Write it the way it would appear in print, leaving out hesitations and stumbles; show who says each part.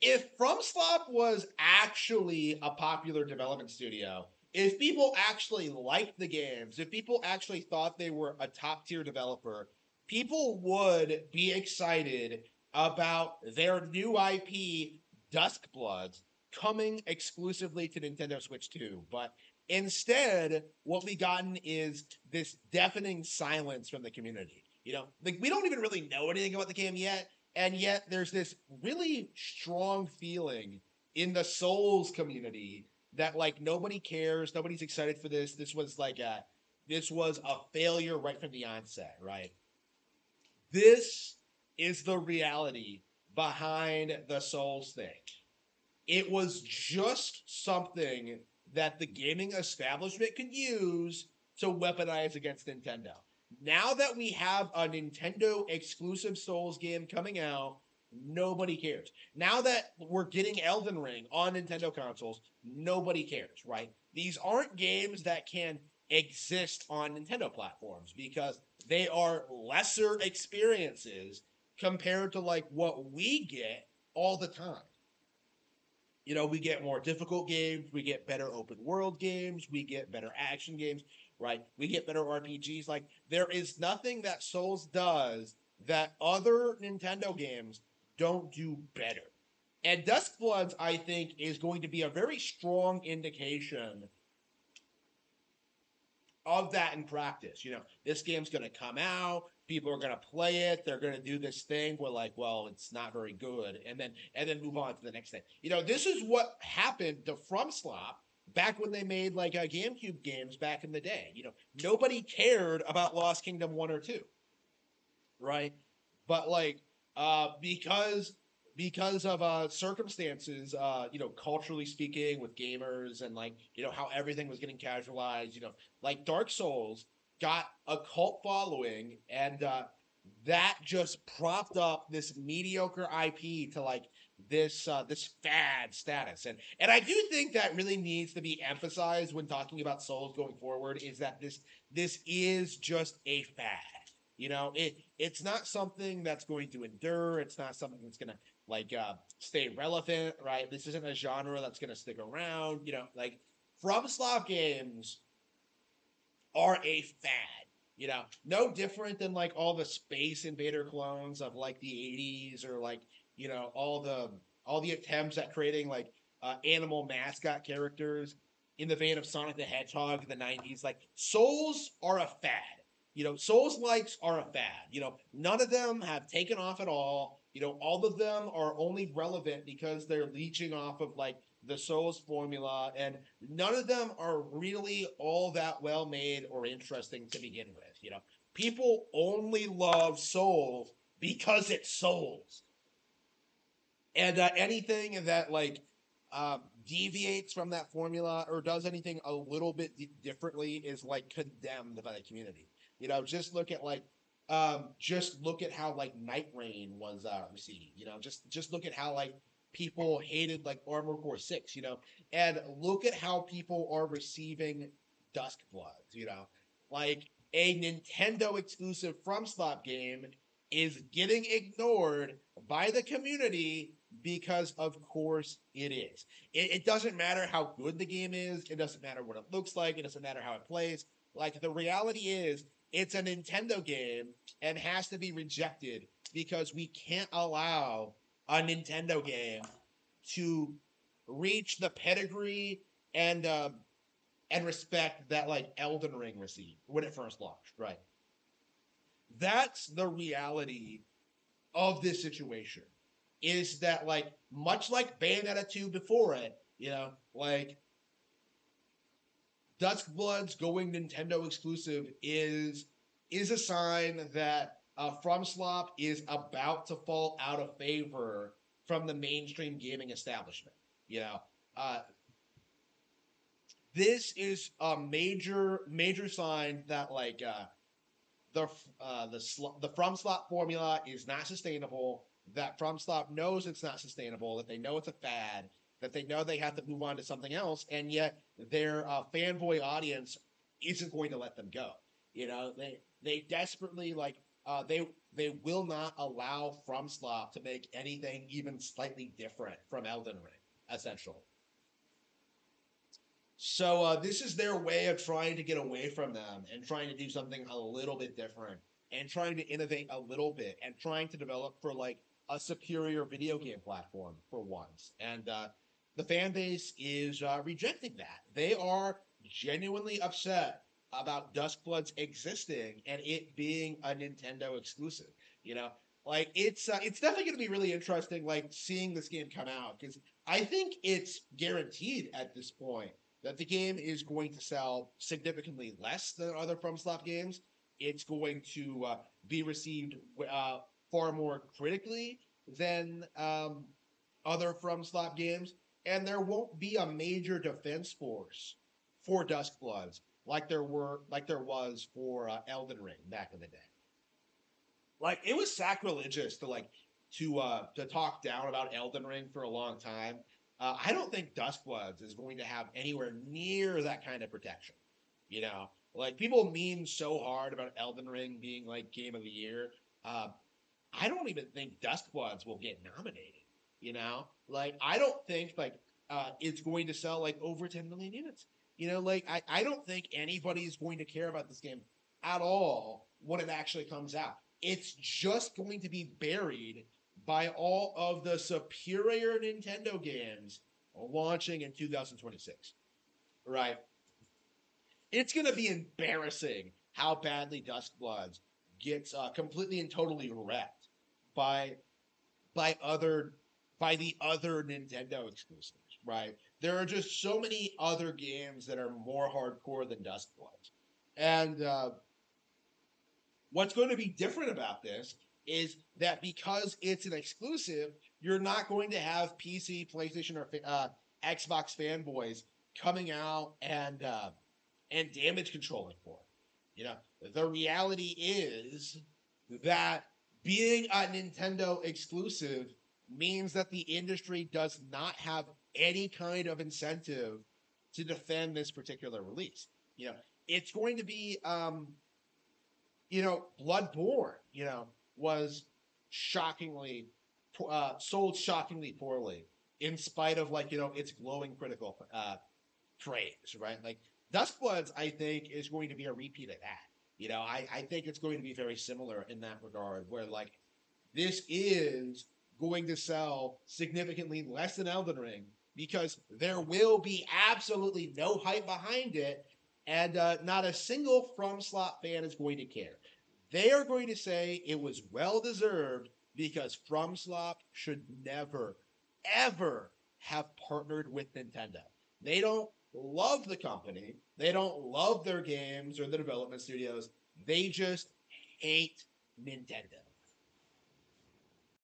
Speaker 1: if FromSoft was actually a popular development studio, if people actually liked the games, if people actually thought they were a top tier developer, people would be excited about their new IP, Duskbloods, coming exclusively to Nintendo Switch 2. But instead, what we gotten is this deafening silence from the community. Like we don't even really know anything about the game yet, and yet there's this really strong feeling in the Souls community that like nobody cares, nobody's excited for this. This was a failure right from the onset, right? This is the reality behind the Souls thing. It was just something that the gaming establishment could use to weaponize against Nintendo. Now that we have a Nintendo exclusive Souls game coming out, nobody cares. Now that we're getting Elden Ring on Nintendo consoles, nobody cares, right? These aren't games that can exist on Nintendo platforms because they are lesser experiences compared to like what we get all the time. We get more difficult games, we get better open world games, we get better action games, right? We get better RPGs. Like, there is nothing that Souls does that other Nintendo games don't do better. And Duskbloods, I think, is going to be a very strong indication of that in practice. This game's going to come out, people are going to play it, they're going to do this thing where like, well, it's not very good, and then move on to the next thing. This is what happened to FromSlop back when they made like GameCube games back in the day. Nobody cared about Lost Kingdom 1 or 2, right? But like because of circumstances, culturally speaking, with gamers and like how everything was getting casualized. Like Dark Souls got a cult following, and that just propped up this mediocre IP to like this fad status. And I do think that really needs to be emphasized when talking about Souls going forward, is that this is just a fad. It's not something that's going to endure. It's not something that's gonna like stay relevant, right? This isn't a genre that's gonna stick around. Like FromSoft games are a fad. No different than like all the Space Invader clones of like the '80s, or like all the attempts at creating like animal mascot characters in the vein of Sonic the Hedgehog in the '90s. Like Souls are a fad. Souls likes are a fad. None of them have taken off at all. All of them are only relevant because they're leeching off of like the Souls formula, and none of them are really all that well made or interesting to begin with. People only love Souls because it's Souls, and anything that like deviates from that formula or does anything a little bit differently is like condemned by the community. Just look at like just look at how like Night Rain was received. Just look at how like people hated like Armored Core 6. And look at how people are receiving Duskbloods. Like a Nintendo exclusive FromSlop game is getting ignored by the community because of course it is. It doesn't matter how good the game is, it doesn't matter what it looks like, it doesn't matter how it plays. Like, the reality is it's a Nintendo game and has to be rejected because we can't allow a Nintendo game to reach the pedigree and respect that like Elden Ring received when it first launched, right? That's the reality of this situation. Is that like much like Bayonetta 2 before it, like Duskbloods going Nintendo exclusive is a sign that FromSlop is about to fall out of favor from the mainstream gaming establishment. You know, uh, this is a major sign that like the FromSlop formula is not sustainable. That FromSlop knows it's not sustainable. That they know it's a fad. That they know they have to move on to something else, and yet their fanboy audience isn't going to let them go. They desperately like they will not allow FromSoft to make anything even slightly different from Elden Ring, essentially. So this is their way of trying to get away from them and trying to do something a little bit different and trying to innovate a little bit and trying to develop for like a superior video game platform for once. And the fan base is rejecting that. They are genuinely upset about Duskbloods existing and it being a Nintendo exclusive. You know, like it's definitely going to be really interesting, like seeing this game come out because I think it's guaranteed at this point that the game is going to sell significantly less than other FromSoft games. It's going to be received far more critically than other FromSoft games, and there won't be a major defense force for Duskbloods like there was for Elden Ring back in the day. Like it was sacrilegious to talk down about Elden Ring for a long time. I don't think Duskbloods is going to have anywhere near that kind of protection. You know, like people mean so hard about Elden Ring being like Game of the Year. Uh, I don't even think Duskbloods will get nominated. You know, like I don't think it's going to sell like over 10 million units. You know, like I don't think anybody is going to care about this game at all when it actually comes out. It's just going to be buried by all of the superior Nintendo games launching in 2026. Right? It's going to be embarrassing how badly Duskbloods gets completely and totally wrecked by by other by the other Nintendo exclusives, right? There are just so many other games that are more hardcore than Duskbloods. And what's going to be different about this is that because it's an exclusive, you're not going to have PC, PlayStation, or Xbox fanboys coming out and damage controlling for it. You know, the reality is that being a Nintendo exclusive means that the industry does not have any kind of incentive to defend this particular release. You know, it's going to be, Bloodborne, was shockingly sold shockingly poorly, in spite of its glowing critical praise, right? Like Duskbloods, I think, is going to be a repeat of that. I think it's going to be very similar in that regard, where like this is going to sell significantly less than Elden Ring because there will be absolutely no hype behind it, and not a single FromSoft fan is going to care. They are going to say it was well deserved because FromSoft should never, ever have partnered with Nintendo. They don't love the company. They don't love their games or the development studios. They just hate Nintendo.